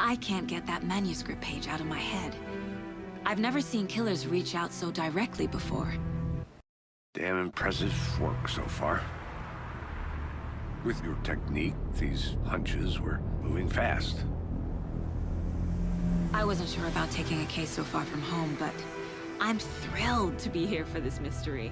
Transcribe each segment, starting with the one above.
I can't get that manuscript page out of my head. I've never seen killers reach out so directly before. Damn impressive work so far. With your technique, these hunches were moving fast. I wasn't sure about taking a case so far from home, but I'm thrilled to be here for this mystery.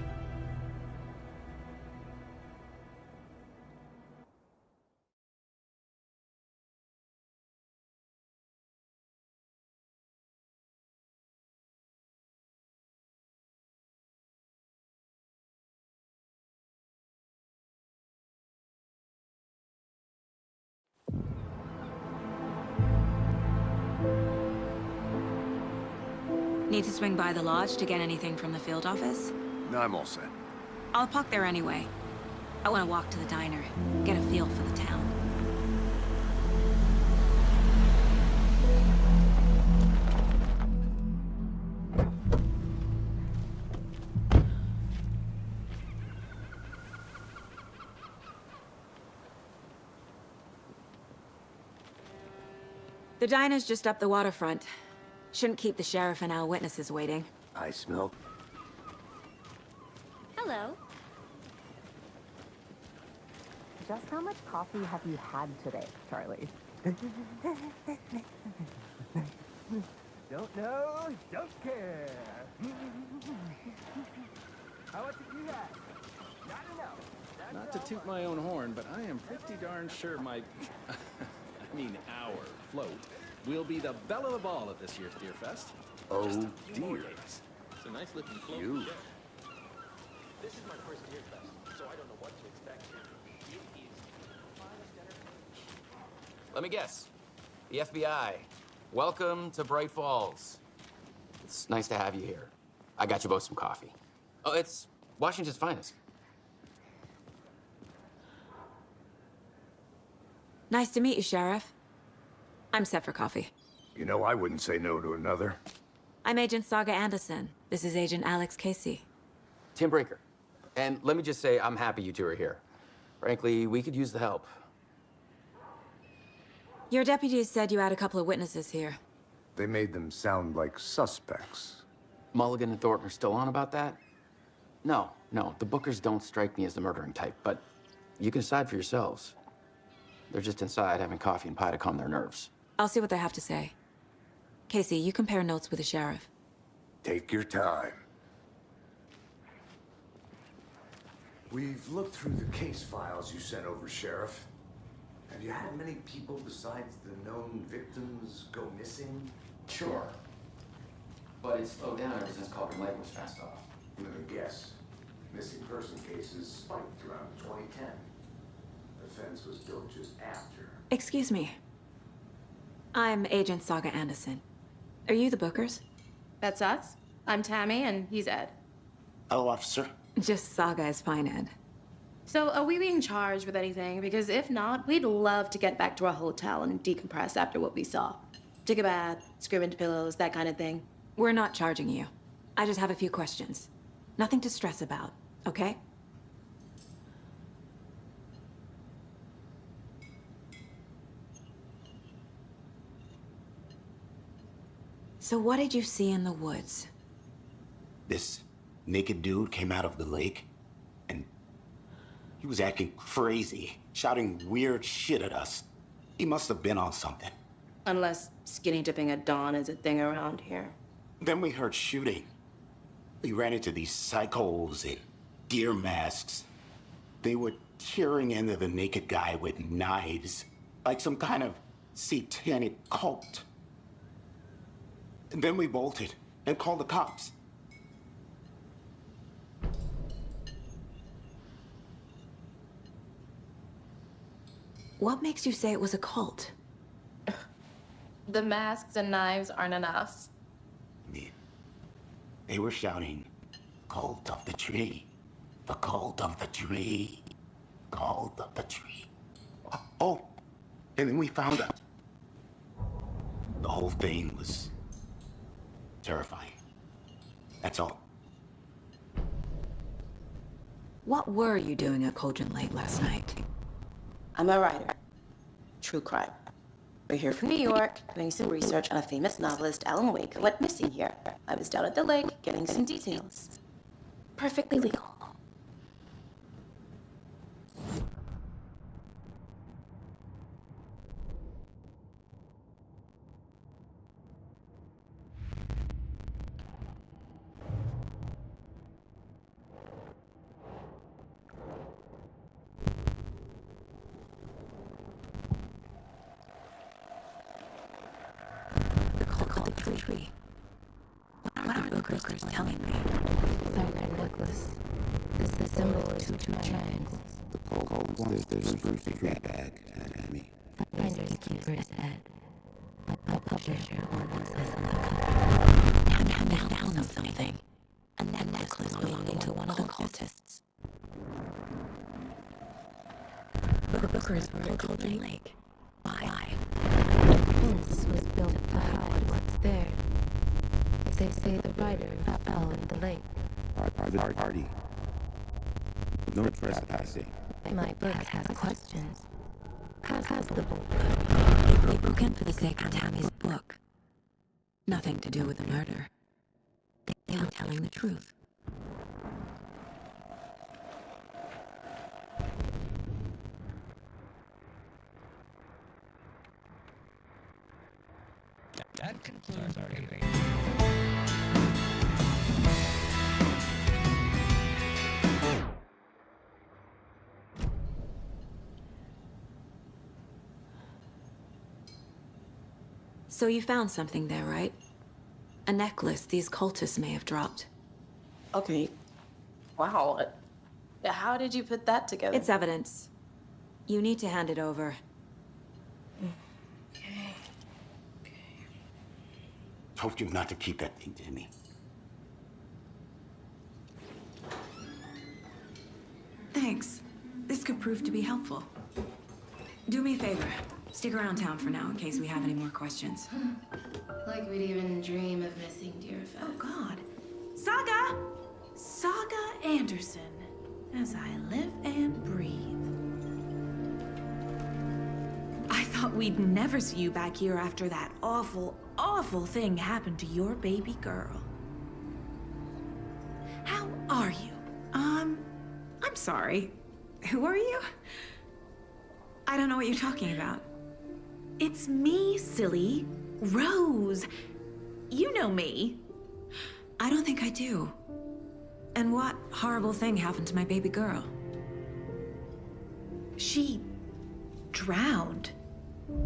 Need to swing by the lodge to get anything from the field office? No, I'm all set. I'll park there anyway. I want to walk to the diner, get a feel for the town. The diner's just up the waterfront. Shouldn't keep the sheriff and our witnesses waiting. I smell. Hello. Just how much coffee have you had today, Charlie? Don't know, don't care. How much have you had? Gotta know. Not to toot my own horn, but I am pretty darn sure my... I mean our float will be the belle of the ball at this year's Deer Fest. Oh, Just a few more dear. days. It's a nice looking float. You. This is my first Deer Fest, so I don't know what to expect here. It is the finest entertainment. Let me guess. The FBI. Welcome to Bright Falls. It's nice to have you here. I got you both some coffee. Oh, it's Washington's finest. Nice to meet you, Sheriff. I'm set for coffee. You know, I wouldn't say no to another. I'm Agent Saga Anderson. This is Agent Alex Casey. Tim Breaker. And let me just say, I'm happy you two are here. Frankly, we could use the help. Your deputies said you had a couple of witnesses here. They made them sound like suspects. Mulligan and Thornton are still on about that? No, the Bookers don't strike me as the murdering type, but you can decide for yourselves. They're just inside having coffee and pie to calm their nerves. I'll see what they have to say. Casey, you compare notes with the sheriff. Take your time. We've looked through the case files you sent over, Sheriff. Have you had many people besides the known victims go missing? Sure. But it's slowed down ever since Culver Lake was fast off. Let me guess. Missing person cases spiked around 2010. The fence was built just after. Excuse me. I'm Agent Saga Anderson. Are you the Bookers? That's us. I'm Tammy, and he's Ed. Hello, officer. Just Saga is fine, Ed. So, are we being charged with anything? Because if not, we'd love to get back to our hotel and decompress after what we saw. Take a bath, scream into pillows, that kind of thing. We're not charging you. I just have a few questions. Nothing to stress about, okay? So what did you see in the woods? This naked dude came out of the lake, and he was acting crazy, shouting weird shit at us. He must have been on something. Unless skinny dipping at dawn is a thing around here. Then we heard shooting. We ran into these psychos in deer masks. They were tearing into the naked guy with knives, like some kind of satanic cult. And then we bolted and called the cops. What makes you say it was a cult? The masks and knives aren't enough. They were shouting, "Cult of the tree, the cult of the tree, cult of the tree." Oh, and then we found out. The whole thing was terrifying. That's all. What were you doing at Cauldron Lake last night? I'm a writer. True crime. We're here from New York, doing some research on a famous novelist, Alan Wake, who went missing here. I was down at the lake, getting some details. Perfectly legal. The tree. What are the brokers telling me? Sacred necklace. This is the symbol of two triangles. The cold wants this fruity bag, enemy. Finders keeper's head. A publisher orders us on the cover. Now know something. A necklace belonging to one of the cultists. The brokers were at Golden Lake. Why? This was built to hide what's there. They say the writer fell in the lake. Private party. No trespassing. My book has questions. Has the book. They broke in for the sake of Tammy's book. Nothing to do with the murder. They were telling the truth. That concludes our evening. So you found something there, right? A necklace these cultists may have dropped. Okay. Wow. How did you put that together? It's evidence. You need to hand it over. Told you not to keep that thing to me. Thanks. This could prove to be helpful. Do me a favor. Stick around town for now in case we have any more questions. Like we'd even dream of missing Deerfest. Oh, God. Saga! Saga Anderson. As I live and breathe. I thought we'd never see you back here after that awful, awful thing happened to your baby girl. How are you? I'm sorry. Who are you? I don't know what you're talking about. It's me, silly. Rose. You know me. I don't think I do. And what horrible thing happened to my baby girl? She drowned.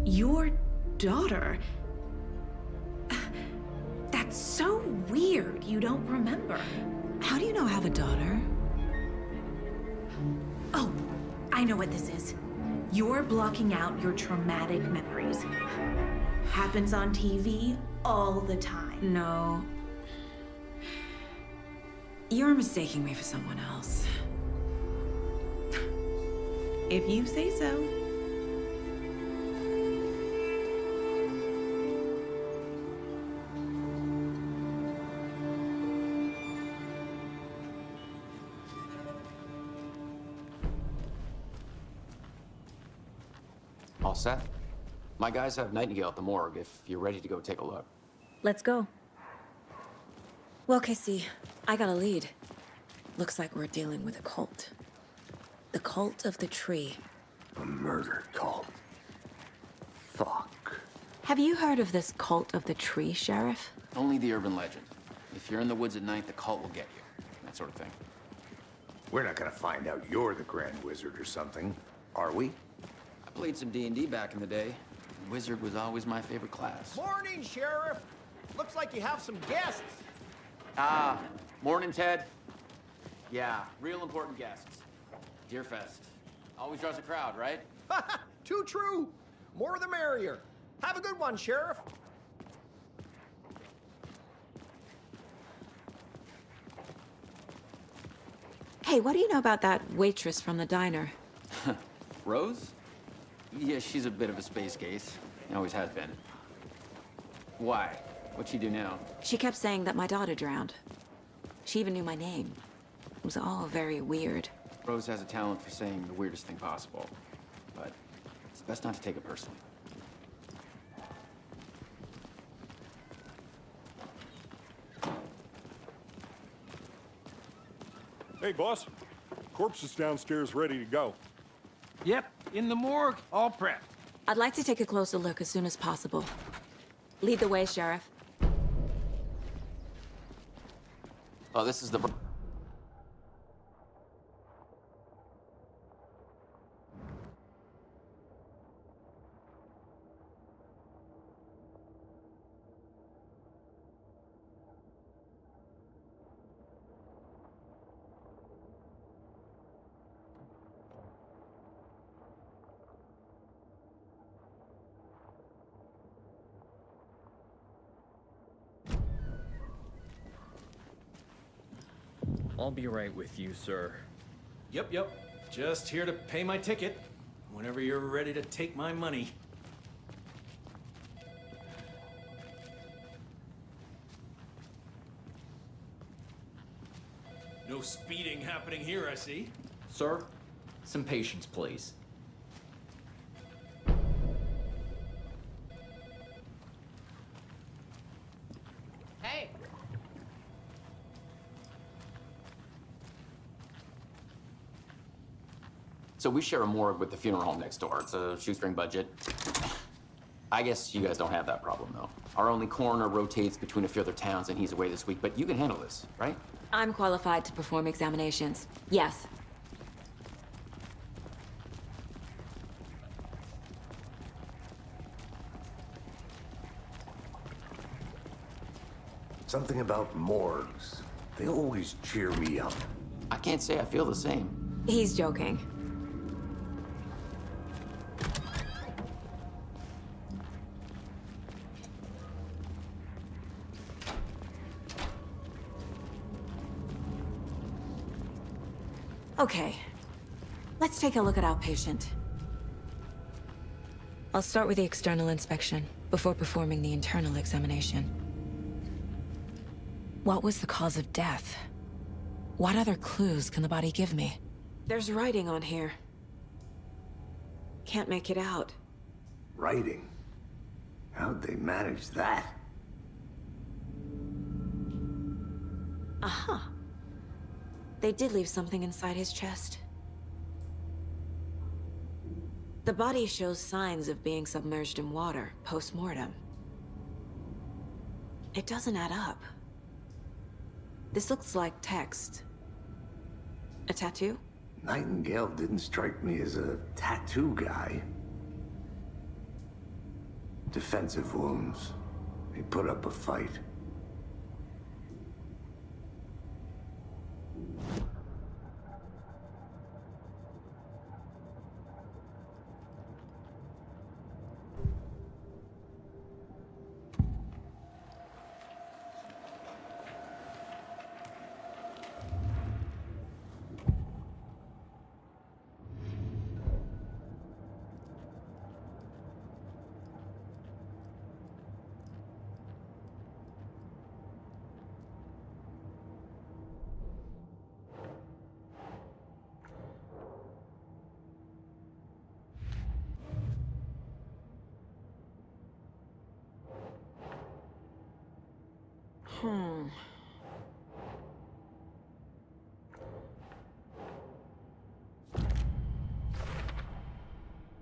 Your daughter. That's so weird you don't remember. How do you know I have a daughter? Oh, I know what this is. You're blocking out your traumatic memories. Happens on TV all the time. No. You're mistaking me for someone else. If you say so. All set? My guys have Nightingale at the morgue if you're ready to go take a look. Let's go. Well, Casey, I got a lead. Looks like we're dealing with a cult. The cult of the tree. A murder cult. Fuck. Have you heard of this cult of the tree, Sheriff? Only the urban legend. If you're in the woods at night, the cult will get you. That sort of thing. We're not gonna find out you're the Grand Wizard or something, are we? I played some D&D back in the day. Wizard was always my favorite class. Morning, Sheriff. Looks like you have some guests. Ah, morning, Ted. Yeah, real important guests. Deerfest. Always draws a crowd, right? Too true. More the merrier. Have a good one, Sheriff. Hey, what do you know about that waitress from the diner? Rose? Yeah, she's a bit of a space case. Always has been. Why? What'd she do now? She kept saying that my daughter drowned. She even knew my name. It was all very weird. Rose has a talent for saying the weirdest thing possible. But it's best not to take it personally. Hey, boss. Corpse is downstairs ready to go. Yep, in the morgue, all prepped. I'd like to take a closer look as soon as possible. Lead the way, Sheriff. Oh, this is the... I'll be right with you, sir. Yep. Just here to pay my ticket. Whenever you're ready to take my money. No speeding happening here, I see. Sir, some patience, please. Hey. So we share a morgue with the funeral home next door. It's a shoestring budget. I guess you guys don't have that problem, though. Our only coroner rotates between a few other towns, and he's away this week, but you can handle this, right? I'm qualified to perform examinations. Yes. Something about morgues. They always cheer me up. I can't say I feel the same. He's joking. Okay, let's take a look at our patient. I'll start with the external inspection before performing the internal examination. What was the cause of death? What other clues can the body give me? There's writing on here. Can't make it out. Writing? How'd they manage that? Aha. They did leave something inside his chest. The body shows signs of being submerged in water post-mortem. It doesn't add up. This looks like text. A tattoo? Nightingale didn't strike me as a tattoo guy. Defensive wounds. He put up a fight.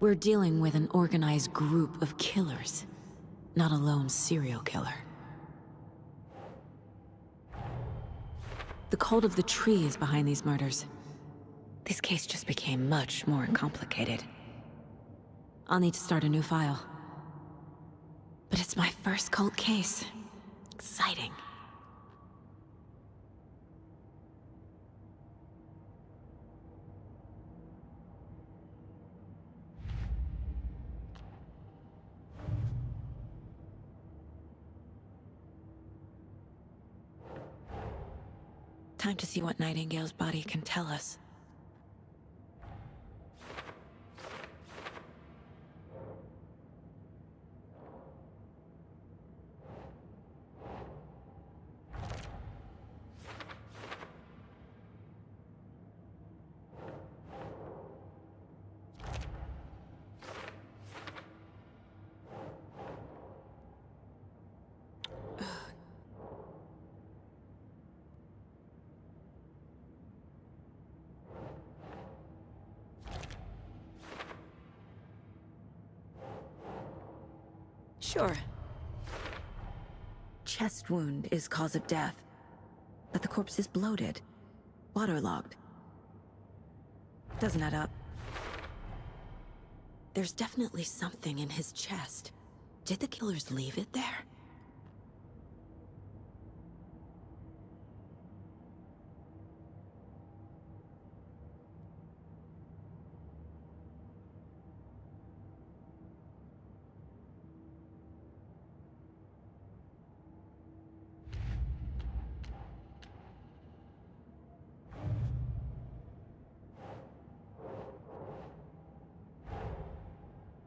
We're dealing with an organized group of killers, not a lone serial killer. The cult of the tree is behind these murders. This case just became much more complicated. I'll need to start a new file. But it's my first cult case. Exciting. Time to see what Nightingale's body can tell us. Sure. Chest wound is cause of death, but the corpse is bloated, waterlogged. Doesn't add up. There's definitely something in his chest. Did the killers leave it there?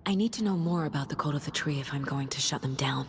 I need to know more about the code of the tree if I'm going to shut them down.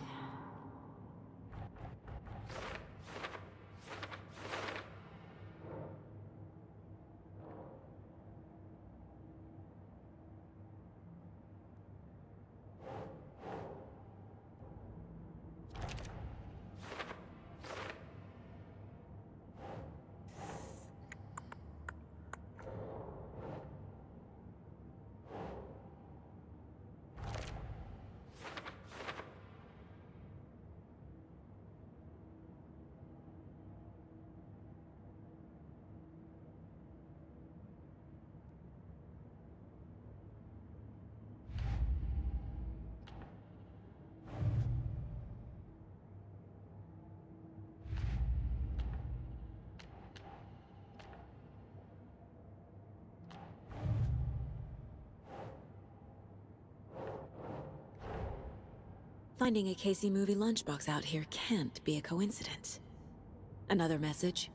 Finding a Casey movie lunchbox out here can't be a coincidence. Another message?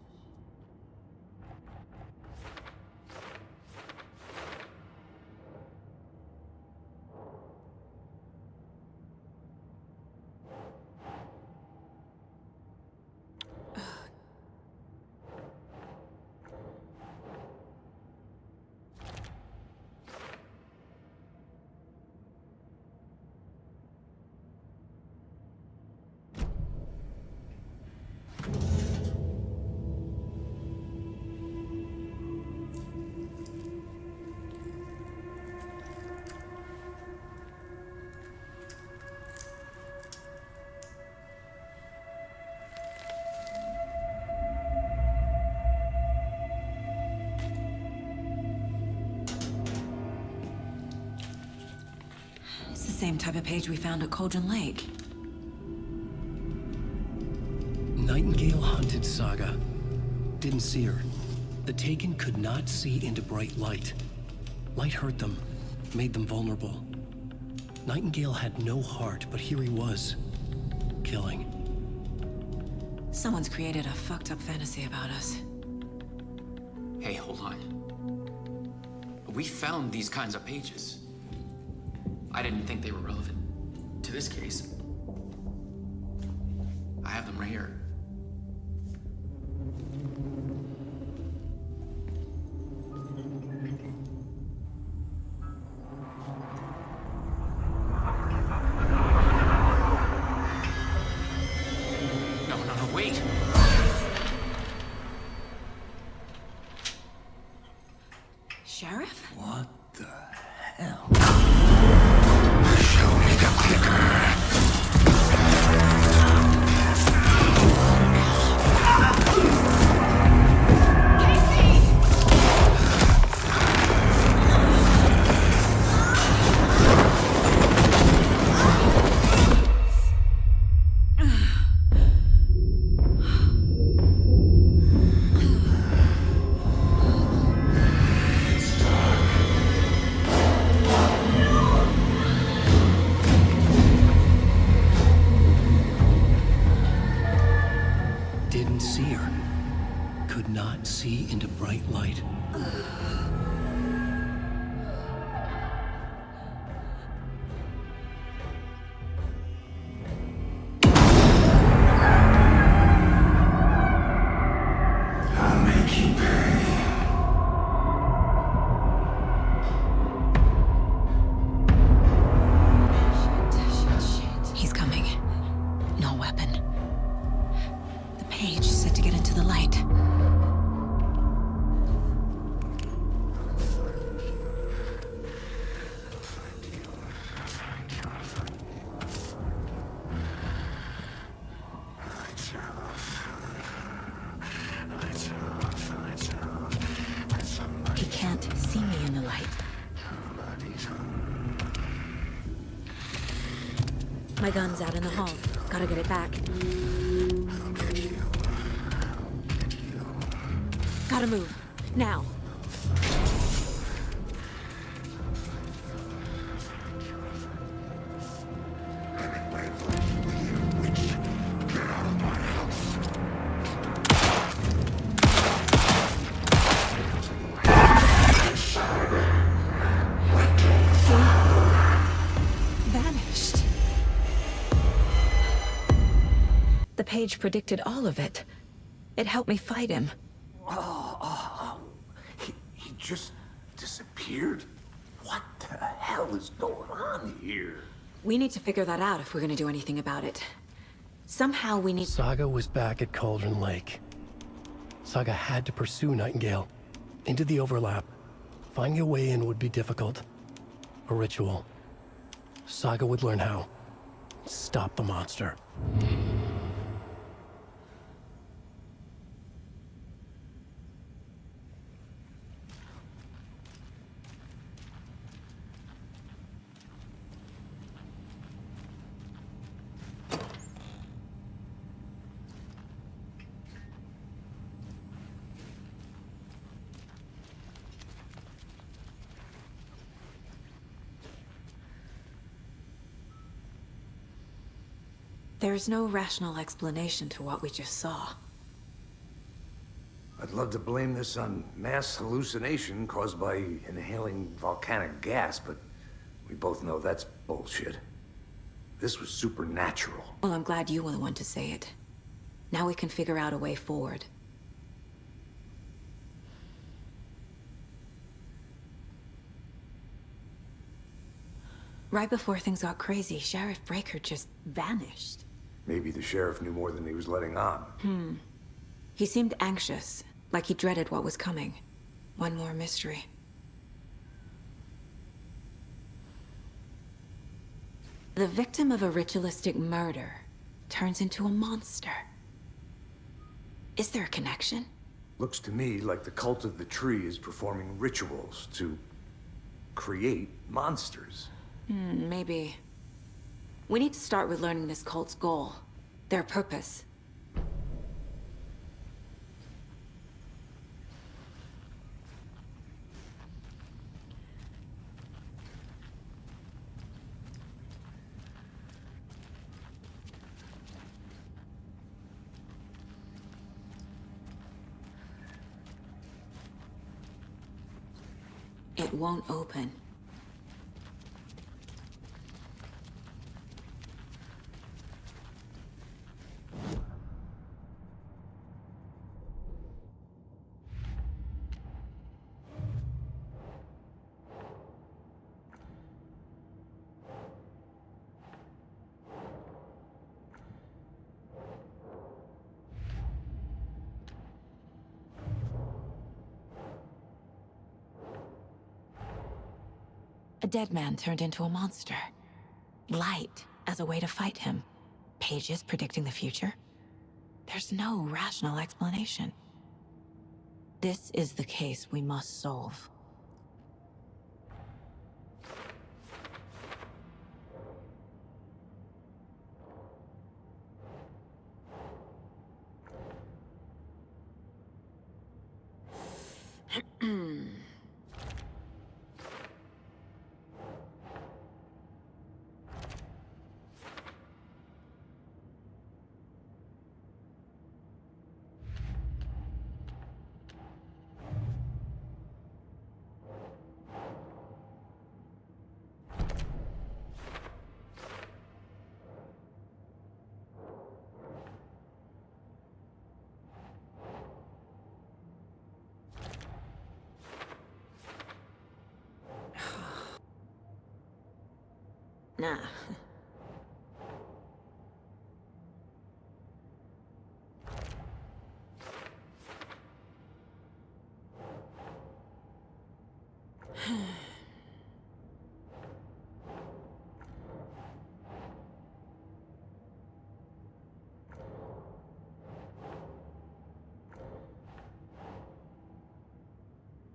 It's the same type of page we found at Cauldron Lake. Nightingale hunted Saga. Didn't see her. The Taken could not see into bright light. Light hurt them, made them vulnerable. Nightingale had no heart, but here he was, killing. Someone's created a fucked up fantasy about us. Hey, hold on. We found these kinds of pages. I didn't think they were relevant to this case. I have them right here. No, wait! Sheriff? What the hell? Show me the clicker. Didn't see her. Could not see into bright light. I'll make you pay. He's coming. No weapon. The page said to get into the light. My gun's out in the hall. Gotta get it back. Gotta move. Now. Vanished. The page predicted all of it. It helped me fight him. He just disappeared? What the hell is going on here? We need to figure that out if we're gonna do anything about it. Somehow we need... Saga was back at Cauldron Lake. Saga had to pursue Nightingale into the overlap. Finding a way in would be difficult. A ritual. Saga would learn how. Stop the monster. There's no rational explanation to what we just saw. I'd love to blame this on mass hallucination caused by inhaling volcanic gas, but we both know that's bullshit. This was supernatural. Well, I'm glad you were the one to say it. Now we can figure out a way forward. Right before things got crazy, Sheriff Breaker just vanished. Maybe the sheriff knew more than he was letting on. He seemed anxious, like he dreaded what was coming. One more mystery. The victim of a ritualistic murder turns into a monster. Is there a connection? Looks to me like the cult of the tree is performing rituals to create monsters. Maybe. We need to start with learning this cult's goal, their purpose. It won't open. A dead man turned into a monster. Light as a way to fight him. Pages predicting the future. There's no rational explanation. This is the case we must solve. Nah.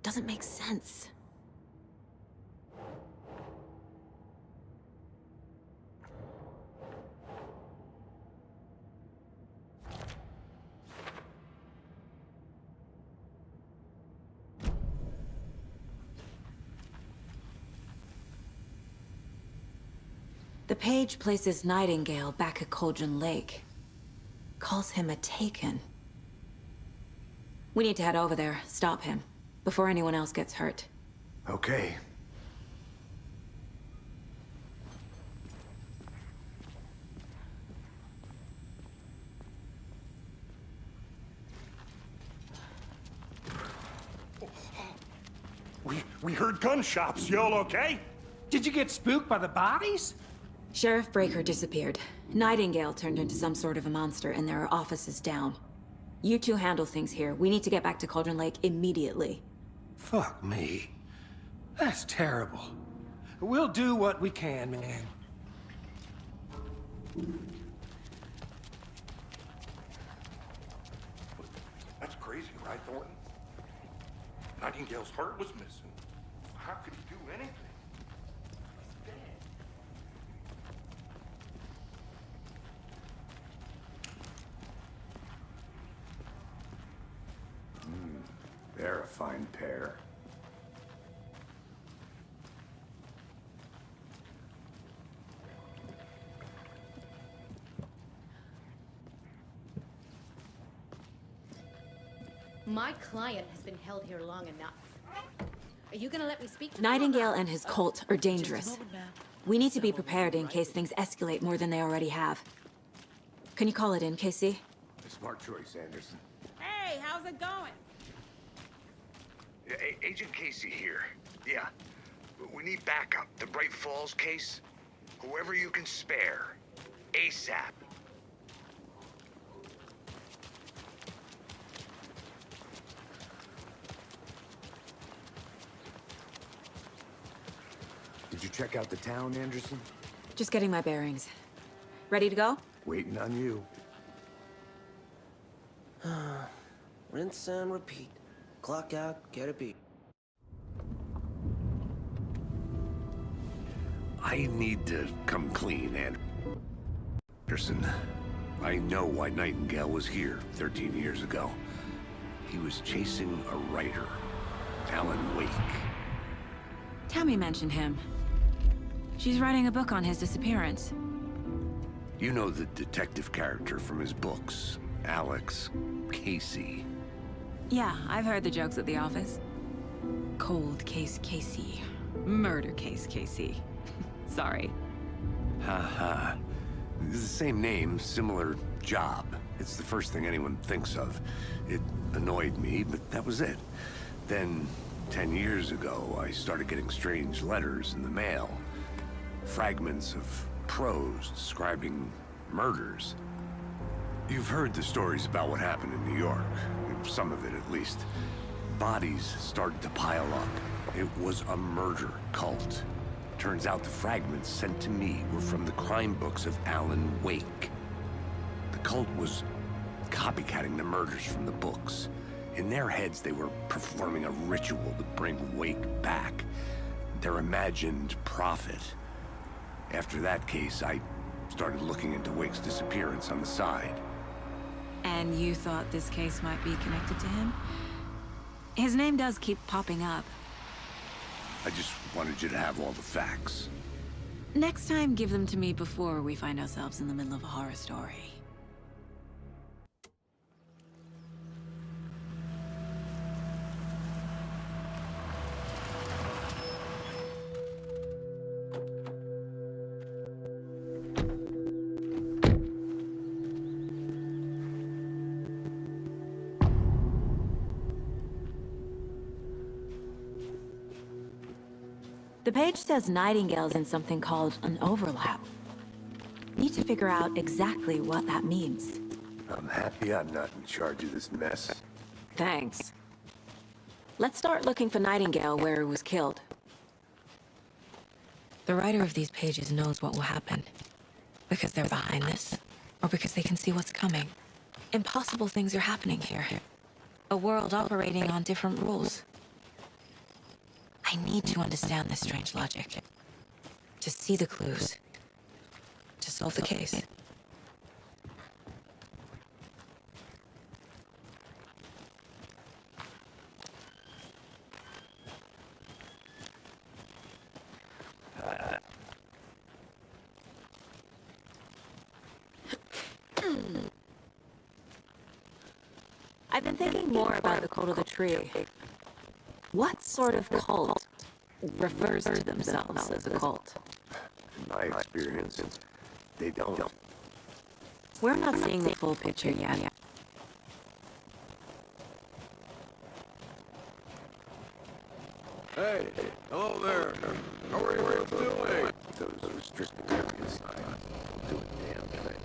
Doesn't make sense. The page places Nightingale back at Cauldron Lake. Calls him a Taken. We need to head over there, stop him, before anyone else gets hurt. Okay. We heard gunshots. Y'all okay? Did you get spooked by the bodies? Sheriff Breaker disappeared. Nightingale turned into some sort of a monster, and there are offices down. You two handle things here. We need to get back to Cauldron Lake immediately. Fuck me. That's terrible. We'll do what we can, man. That's crazy, right, Thornton? Nightingale's heart was missing. How could he do anything? He's dead. They're a fine pair. My client has been held here long enough. Are you gonna let me speak to Nightingale and his cult are dangerous. We need to be prepared in case things escalate more than they already have. Can you call it in, Casey? A smart choice, Anderson. Hey, how's it going? Yeah, Agent Casey here. Yeah. We need backup. The Bright Falls case. Whoever you can spare. ASAP. Did you check out the town, Anderson? Just getting my bearings. Ready to go? Waiting on you. Rinse and repeat. Clock out, get a beat. I need to come clean, Anderson. I know why Nightingale was here 13 years ago. He was chasing a writer, Alan Wake. Tammy mentioned him. She's writing a book on his disappearance. You know the detective character from his books, Alex Casey. Yeah, I've heard the jokes at the office. Cold case Casey. Murder case Casey. Sorry. Ha. It's the same name, similar job. It's the first thing anyone thinks of. It annoyed me, but that was it. Then, 10 years ago, I started getting strange letters in the mail. Fragments of prose describing murders. You've heard the stories about what happened in New York. Some of it, at least. Bodies started to pile up. It was a murder cult. Turns out the fragments sent to me were from the crime books of Alan Wake. The cult was copycatting the murders from the books. In their heads, they were performing a ritual to bring Wake back. Their imagined prophet. After that case, I started looking into Wake's disappearance on the side. And you thought this case might be connected to him? His name does keep popping up. I just wanted you to have all the facts. Next time, give them to me before we find ourselves in the middle of a horror story. The page says Nightingale's in something called an overlap. Need to figure out exactly what that means. I'm happy I'm not in charge of this mess. Thanks. Let's start looking for Nightingale where he was killed. The writer of these pages knows what will happen. Because they're behind this, or because they can see what's coming. Impossible things are happening here. A world operating on different rules. I need to understand this strange logic. To see the clues. To solve the case. I've been thinking more about the cult of the tree. What sort of cult refers to themselves as a cult? In my experience, they don't. We're not seeing the full picture yet. Hey, hello there. How are you doing? Those restricted areas, do a damn thing.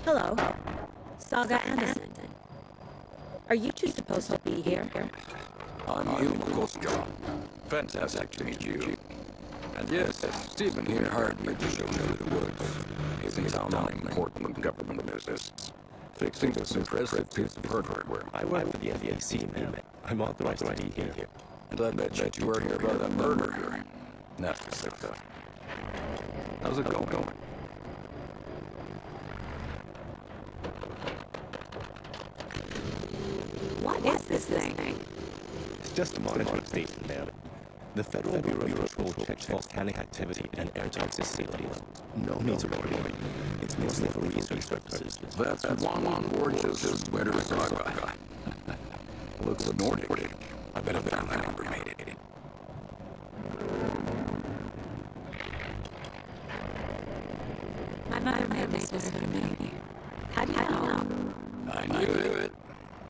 Hello, Saga Anderson. Are you two supposed to be here? I'm Hugh McCullough. Fantastic to meet you. And yes, Stephen here hired me to show you the woods. He's in town on important government business. Fixing this impressive piece of hardware. I work for the FEC, man. I'm authorized to be here. And I bet you heard about that murder. Nasty stuff. How's it going? What is this thing? It's just a monitoring station, man. The Federal Bureau of Patrol checks volcanic activity and airtight facilities. No need to worry. It's mostly for research purposes. That's one gorgeous sweater saga. Looks Nordic. I bet a family member made it. My mother made this for me. How do you know? I knew it.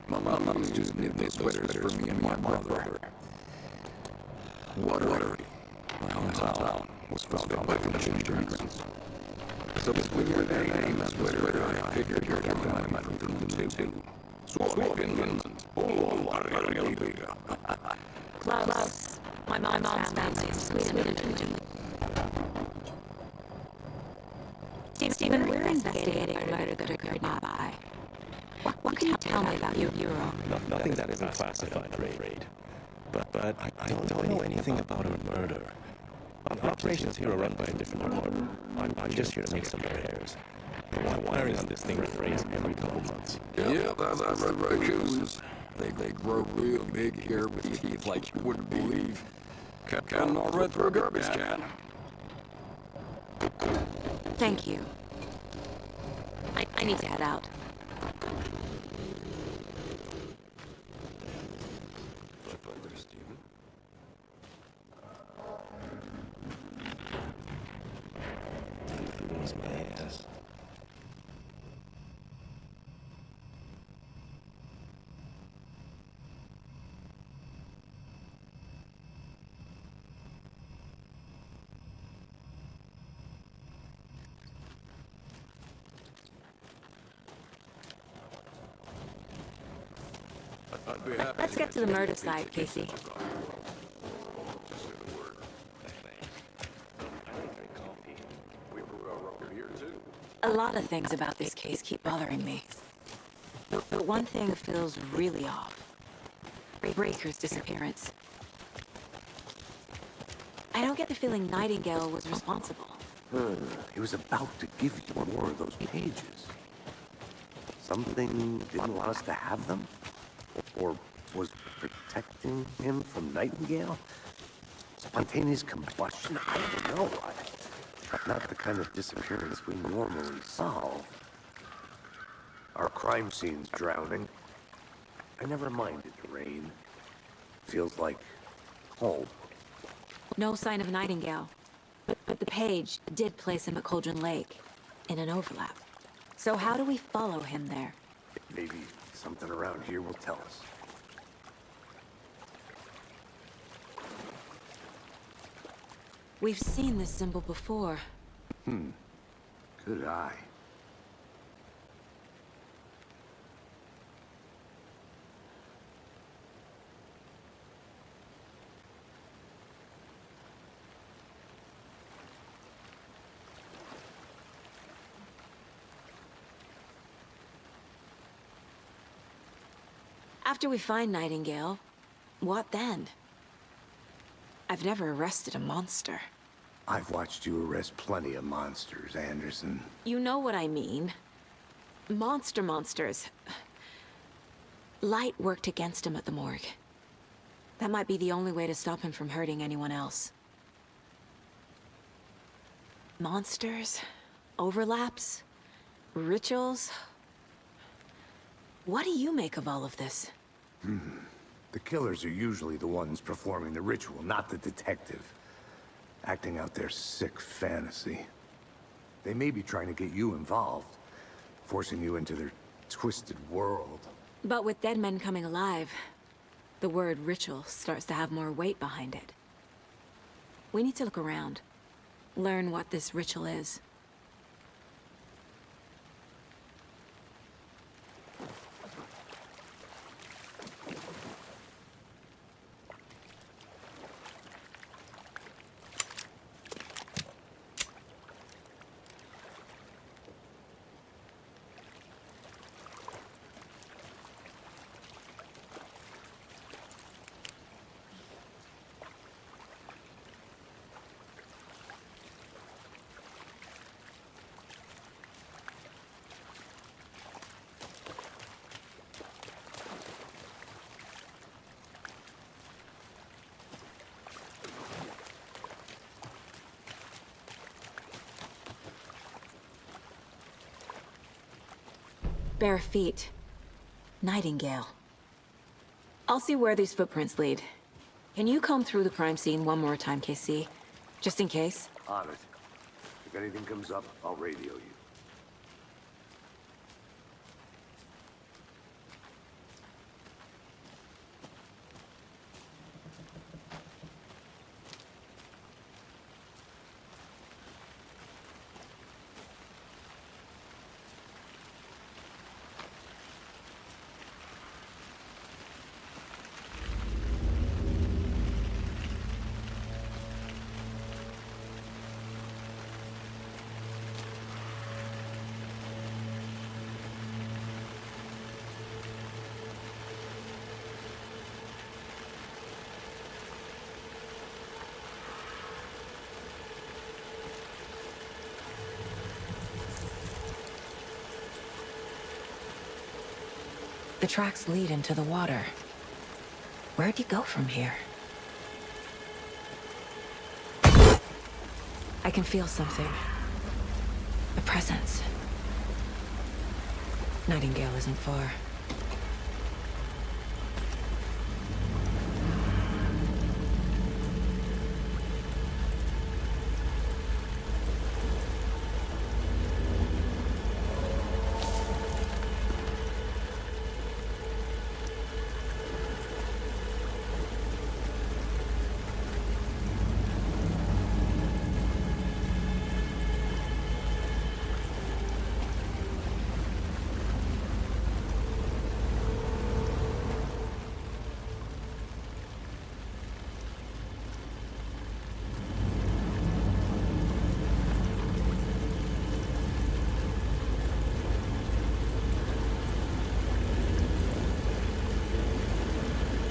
My mom used to knit these sweaters for me and my brother. Water. My hometown was founded by Finnish immigrants. So between your name and sweater, I figured you're my man from Finland too. Suomi, Finland. Close. My mom's family is Sweden. Stephen, we're investigating a murder that occurred nearby. What can you tell me about your bureau? Nothing that isn't classified, Raid. But I don't know anything about a murder. Operations here are run by a different department. I'm just here to make some repairs. My wiring on this thing breaks every couple months. Yeah, that's red raccoons. They grow real big here with teeth like you wouldn't believe. Can all right through a garbage can. Thank you. I need to head out. My ass. Let's get to the murder side, Casey. A lot of things about this case keep bothering me. But one thing feels really off. Breaker's disappearance. I don't get the feeling Nightingale was responsible. He was about to give you more of those pages. Something didn't want us to have them? Or was protecting him from Nightingale? Spontaneous combustion? I don't know. Not the kind of disappearance we normally solve. Our crime scene's drowning. I never minded the rain. Feels like home. No sign of Nightingale. But the page did place him at Cauldron Lake, in an overlap. So how do we follow him there? Maybe something around here will tell us. We've seen this symbol before. Good eye. After we find Nightingale, what then? I've never arrested a monster. I've watched you arrest plenty of monsters, Anderson. You know what I mean. Monsters. Light worked against him at the morgue. That might be the only way to stop him from hurting anyone else. Monsters, overlaps, rituals. What do you make of all of this? The killers are usually the ones performing the ritual, not the detective. Acting out their sick fantasy. They may be trying to get you involved, forcing you into their twisted world. But with dead men coming alive, the word ritual starts to have more weight behind it. We need to look around, learn what this ritual is. Bare feet. Nightingale. I'll see where these footprints lead. Can you comb through the crime scene one more time, KC? Just in case? On it. If anything comes up, I'll radio you. The tracks lead into the water. Where'd you go from here? I can feel something. A presence. Nightingale isn't far.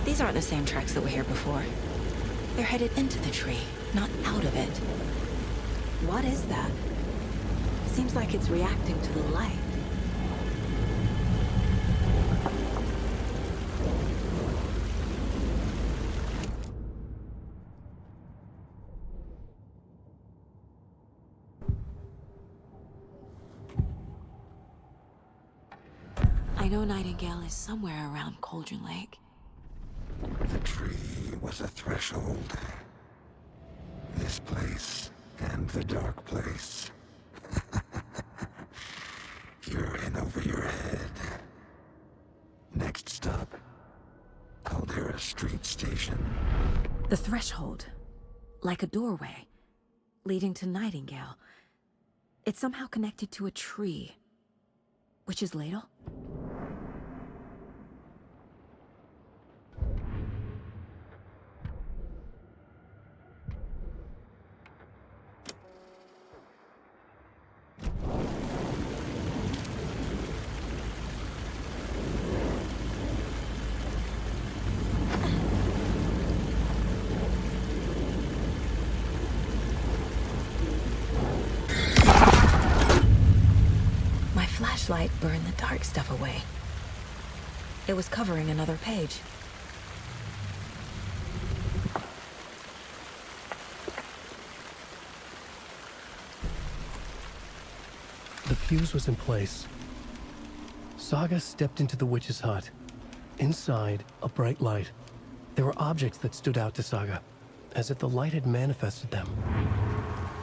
These aren't the same tracks that were here before. They're headed into the tree, not out of it. What is that? Seems like it's reacting to the light. I know Nightingale is somewhere around Cauldron Lake. The tree was a threshold. This place and the dark place. You're in over your head. Next stop, Caldera Street Station. The threshold. Like a doorway. Leading to Nightingale. It's somehow connected to a tree. Witch's Ladle? Flashlight burned the dark stuff away. It was covering another page. The fuse was in place. Saga stepped into the witch's hut. Inside, a bright light. There were objects that stood out to Saga, as if the light had manifested them.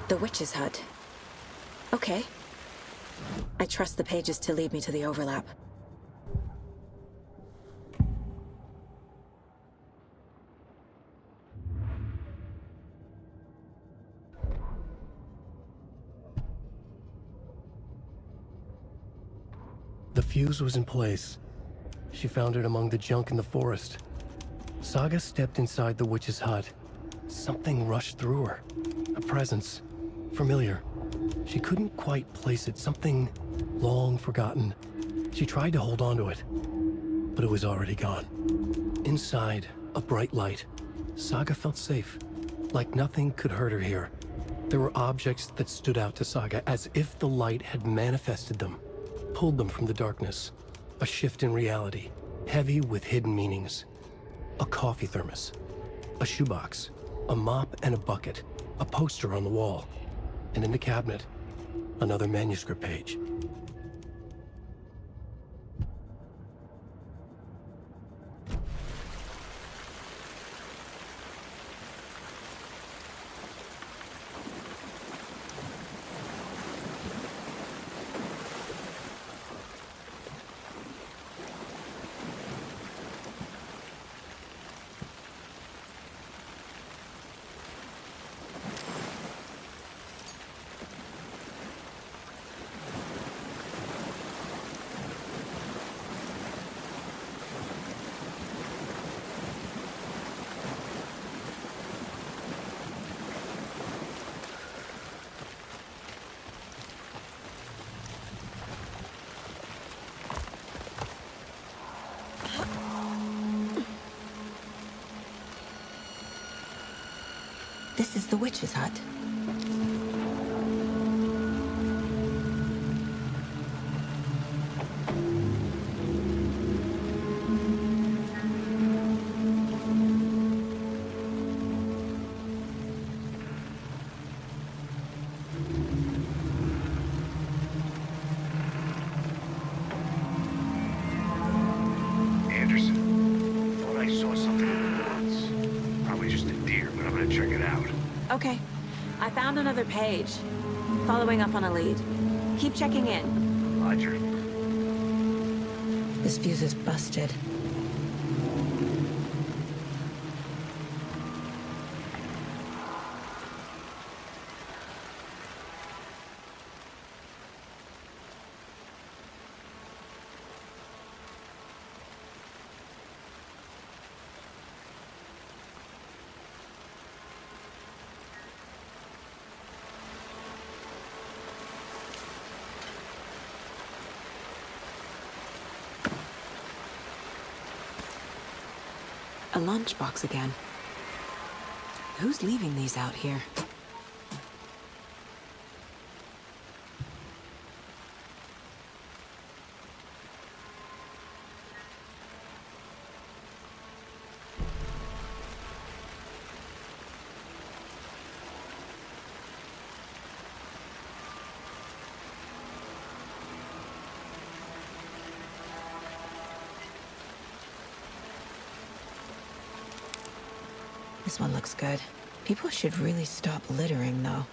The witch's hut. Okay. I trust the pages to lead me to the overlap. The fuse was in place. She found it among the junk in the forest. Saga stepped inside the witch's hut. Something rushed through her. A presence. Familiar. She couldn't quite place it. Something long forgotten. She tried to hold on to it, but it was already gone. Inside, a bright light. Saga felt safe. Like nothing could hurt her here. There were objects that stood out to Saga as if the light had manifested them. Pulled them from the darkness. A shift in reality, heavy with hidden meanings. A coffee thermos, a shoebox, a mop and a bucket, a poster on the wall, and in the cabinet, another manuscript page. This is the witch's hut. Anderson, thought I saw something in the woods. Probably just a deer, but I'm gonna check it out. Okay. I found another page. Following up on a lead. Keep checking in. Roger. This fuse is busted. A lunchbox again. Who's leaving these out here? This one looks good. People should really stop littering, though.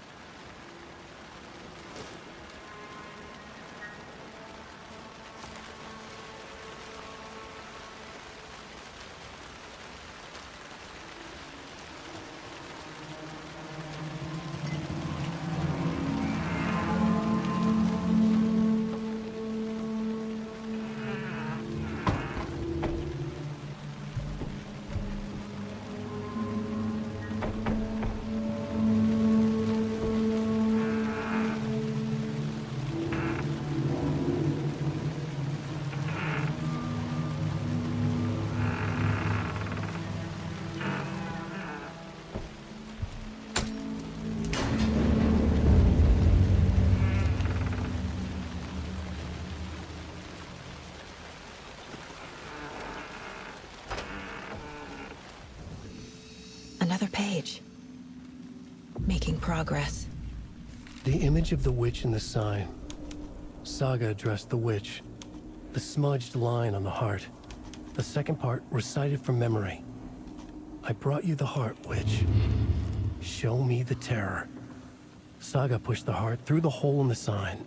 Another page. Making progress. The image of the witch in the sign. Saga addressed the witch. The smudged line on the heart. The second part recited from memory. I brought you the heart, witch. Show me the terror. Saga pushed the heart through the hole in the sign.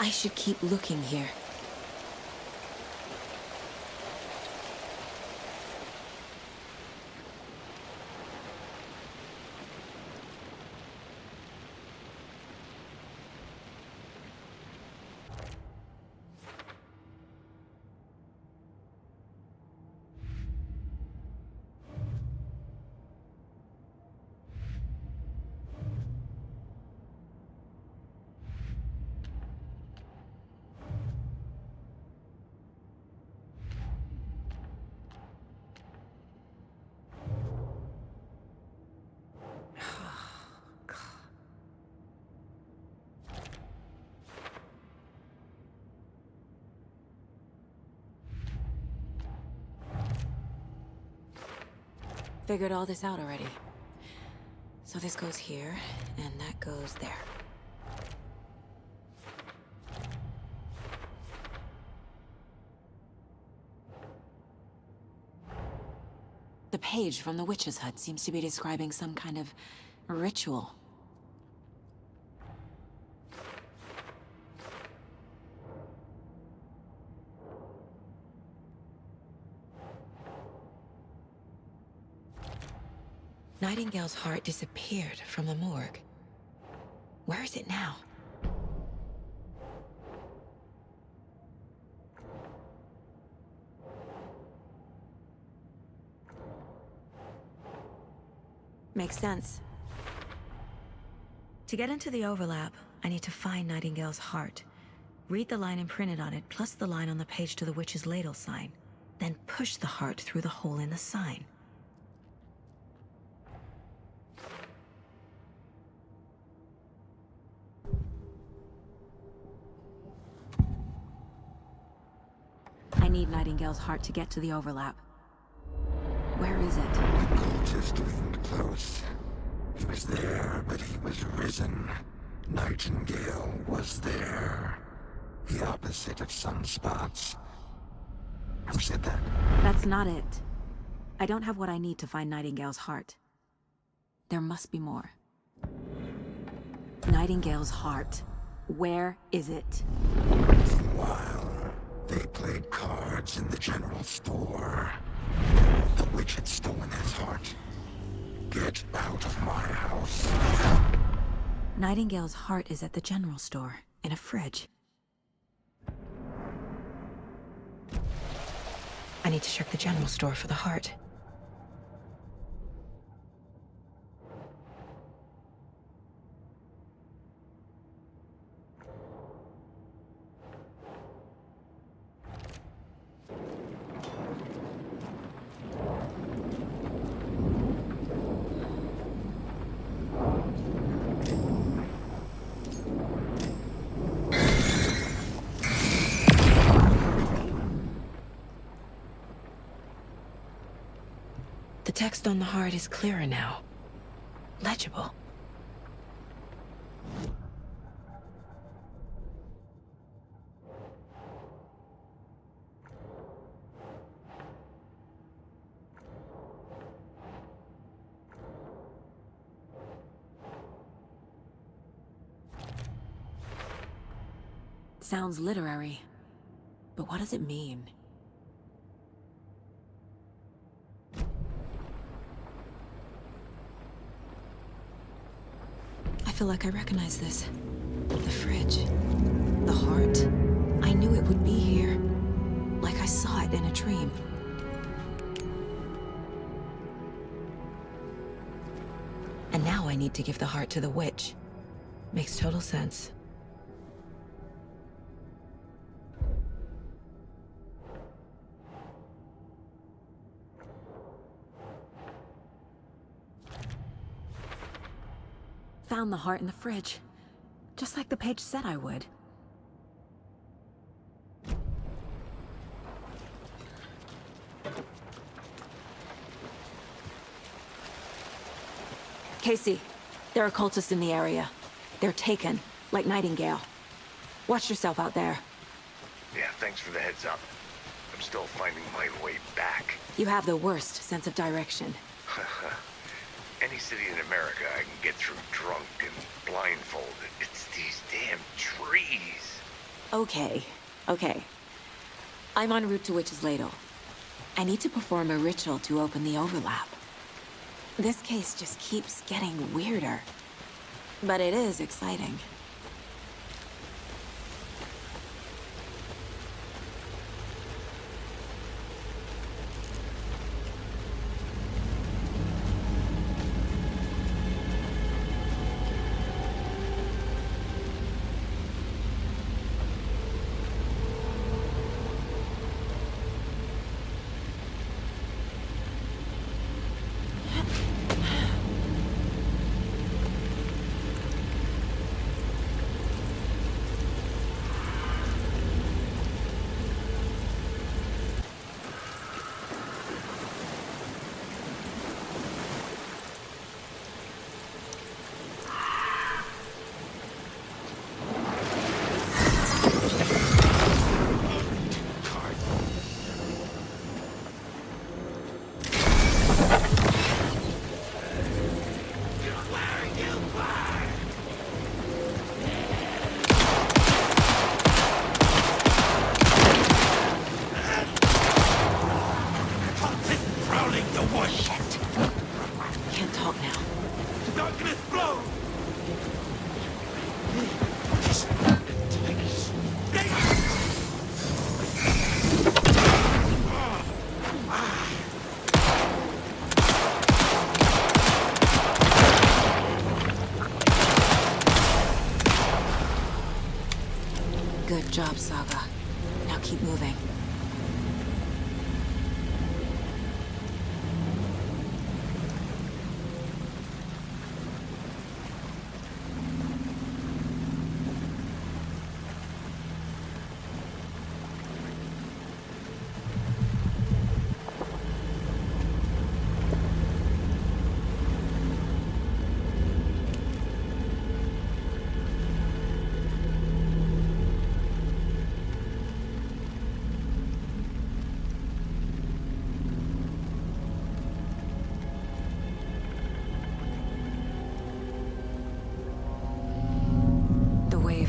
I should keep looking here. Figured all this out already. So this goes here, and that goes there. The page from the witch's hut seems to be describing some kind of ritual. Nightingale's heart disappeared from the morgue. Where is it now? Makes sense. To get into the overlap, I need to find Nightingale's heart. Read the line imprinted on it, plus the line on the page to the witch's ladle sign. Then push the heart through the hole in the sign. I need Nightingale's heart to get to the overlap. Where is it? The cultist leaned close. He was there, but he was risen. Nightingale was there. The opposite of sunspots. Who said that? That's not it. I don't have what I need to find Nightingale's heart. There must be more. Nightingale's heart. Where is it? Meanwhile, they played cards in the general store. The witch had stolen his heart. Get out of my house. Nightingale's heart is at the general store, in a fridge. I need to check the general store for the heart. The text on the heart is clearer now. Legible. Sounds literary, but what does it mean? I feel like I recognize this. The fridge. The heart. I knew it would be here. Like I saw it in a dream. And now I need to give the heart to the witch. Makes total sense. Found the heart in the fridge. Just like the page said I would. Casey, there are cultists in the area. They're taken, like Nightingale. Watch yourself out there. Yeah, thanks for the heads up. I'm still finding my way back. You have the worst sense of direction. Any city in America I can get through drunk and blindfolded. It's these damn trees. Okay, okay. I'm en route to Witch's Ladle. I need to perform a ritual to open the overlap. This case just keeps getting weirder. But it is exciting. Good job, Saga. Now keep moving.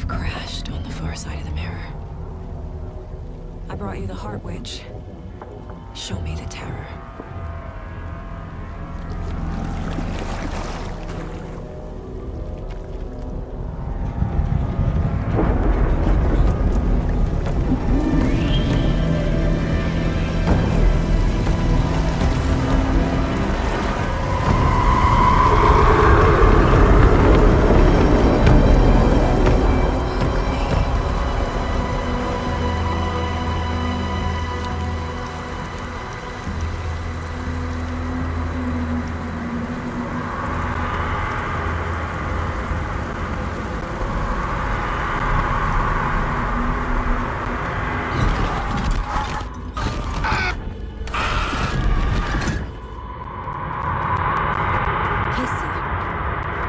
Crashed on the far side of the mirror. I brought you the Heart Witch. Show me the terror.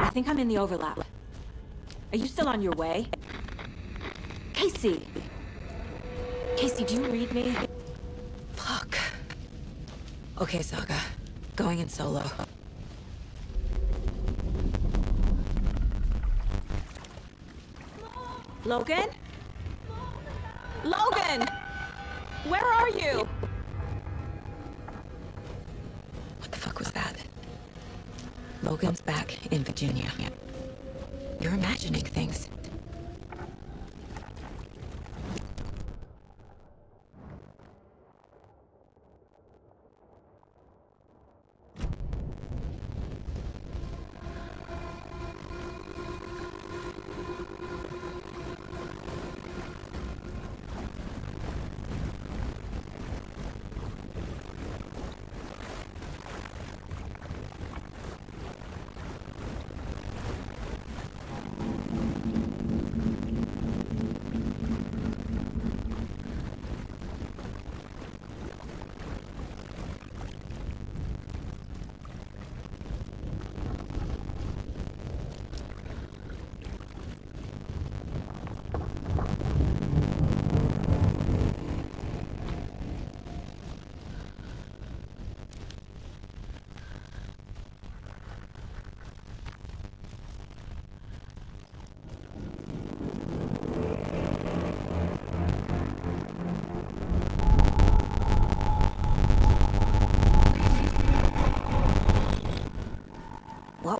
I think I'm in the overlap. Are you still on your way? Casey! Casey, do you read me? Fuck. Okay, Saga. Going in solo. Logan? Logan! Where are you? What the fuck was that? Logan's back in Virginia. You're imagining things.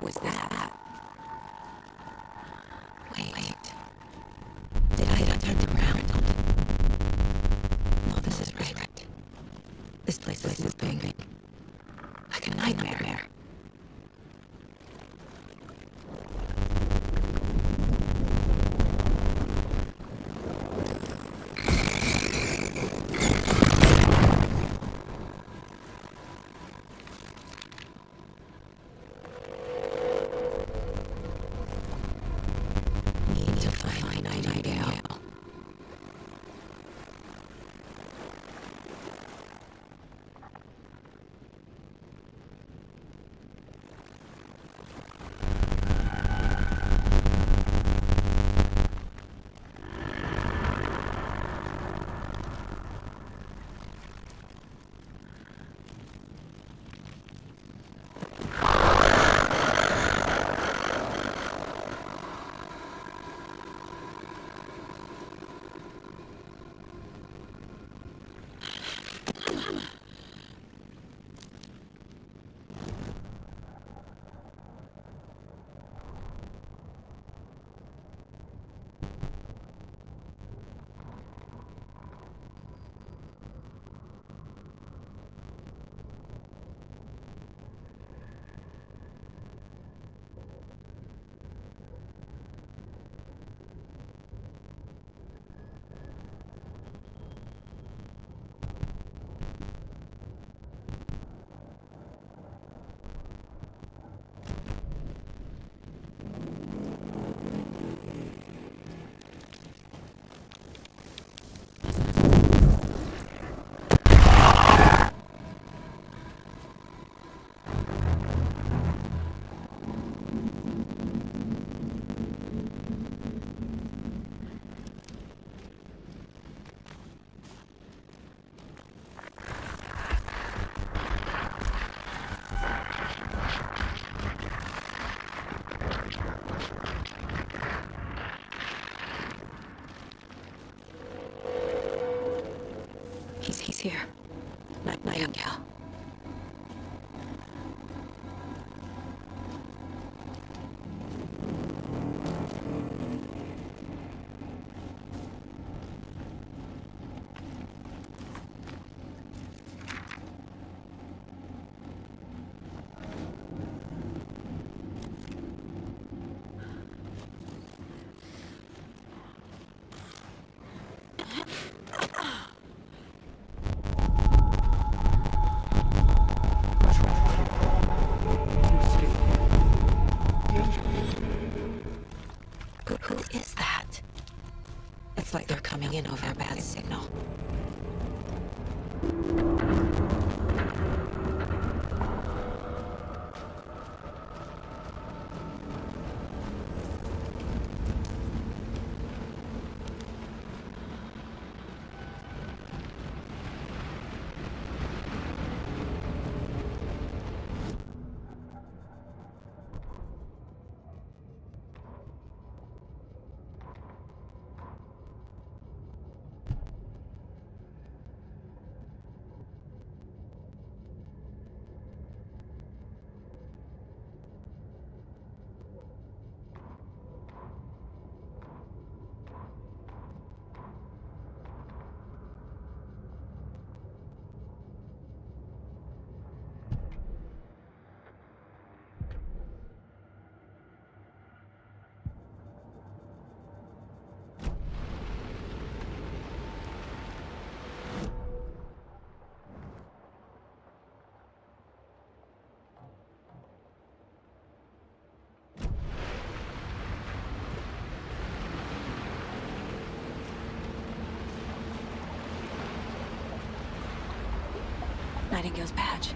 What was that? Wait. Did I turn around? No, this is right. This place is looping. Like a nightmare. Need to find an idea. He's here. Nightingale. Who is that? It's like they're coming in over a bad signal. Nightingale's badge.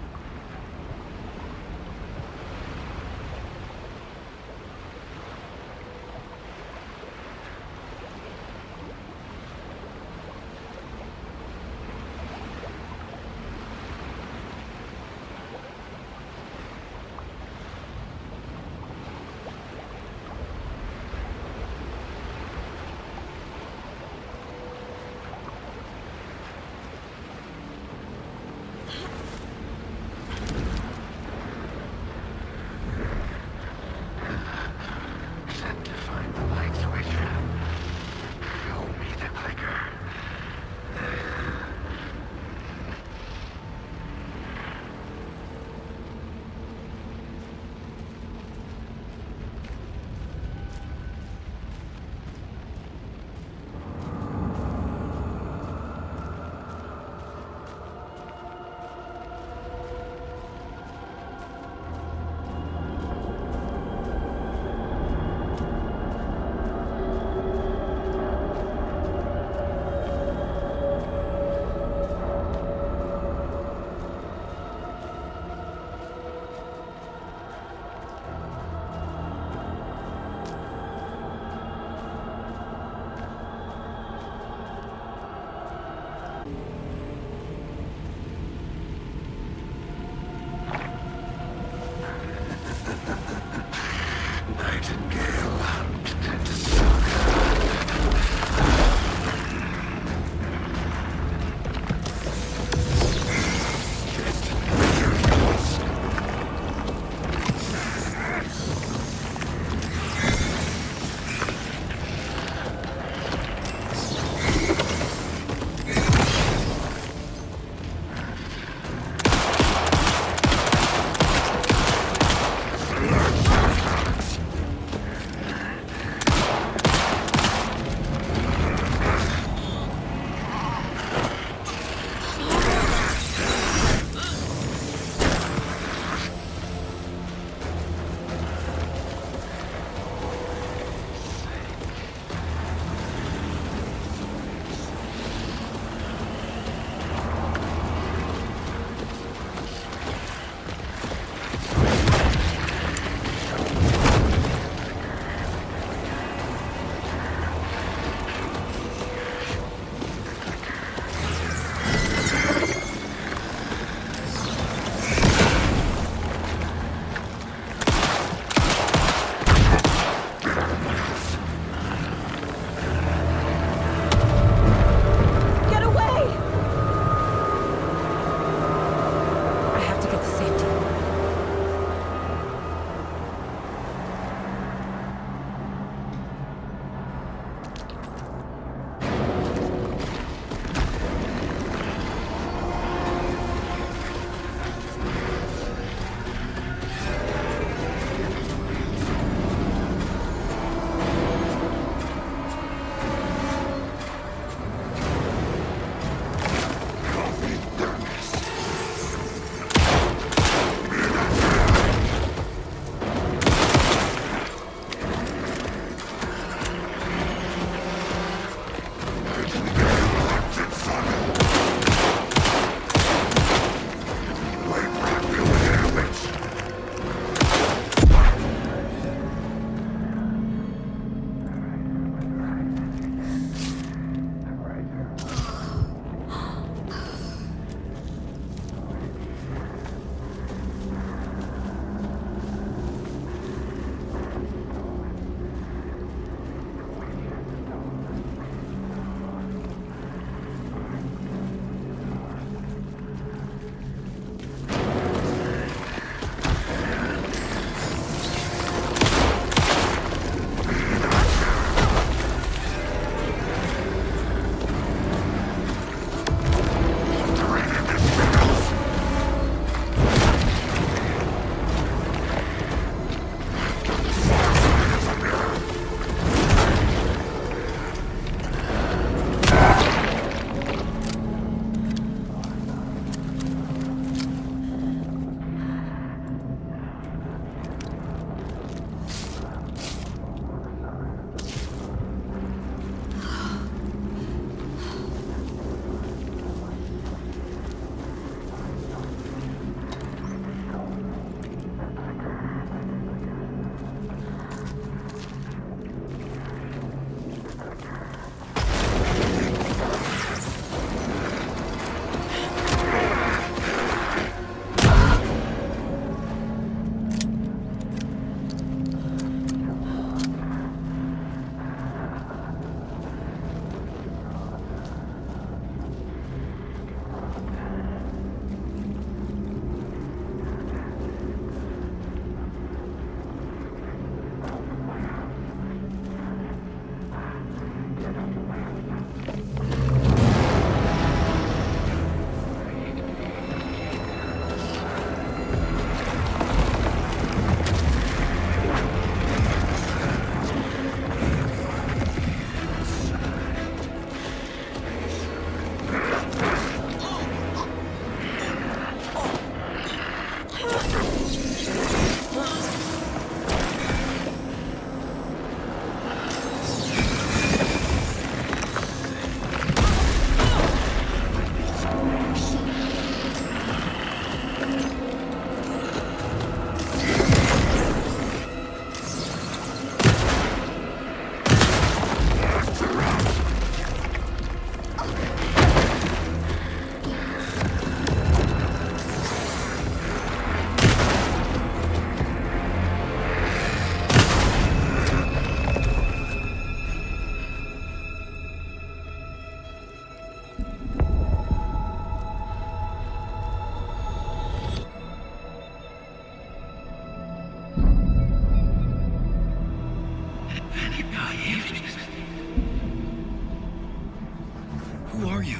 you?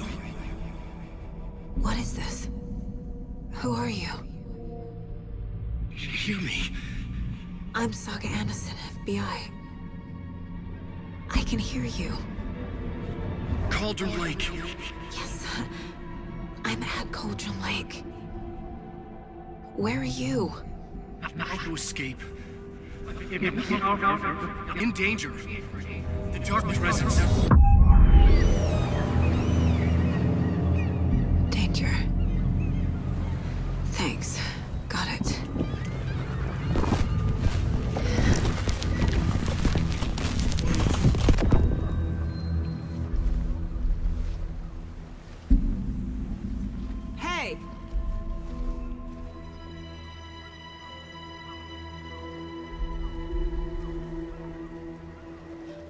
What is this? Who are you? Hear me. I'm Saga Anderson, FBI. I can hear you. Cauldron Lake. Yes, I'm at Cauldron Lake. Where are you? To escape. In danger. The dark presence. Danger. Thanks. Got it. Hey!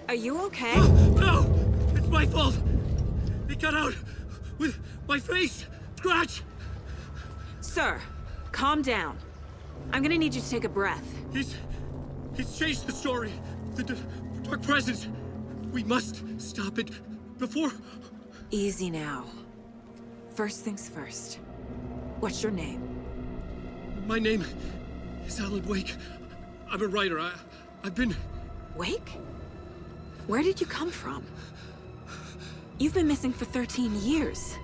Are you okay? No! It's my fault! It got out with my face! Scratch! Sir, calm down. I'm gonna need you to take a breath. He's changed the story. The dark presence. We must stop it before... Easy now. First things first. What's your name? My name is Alan Wake. I'm a writer. I've been... Wake? Where did you come from? You've been missing for 13 years.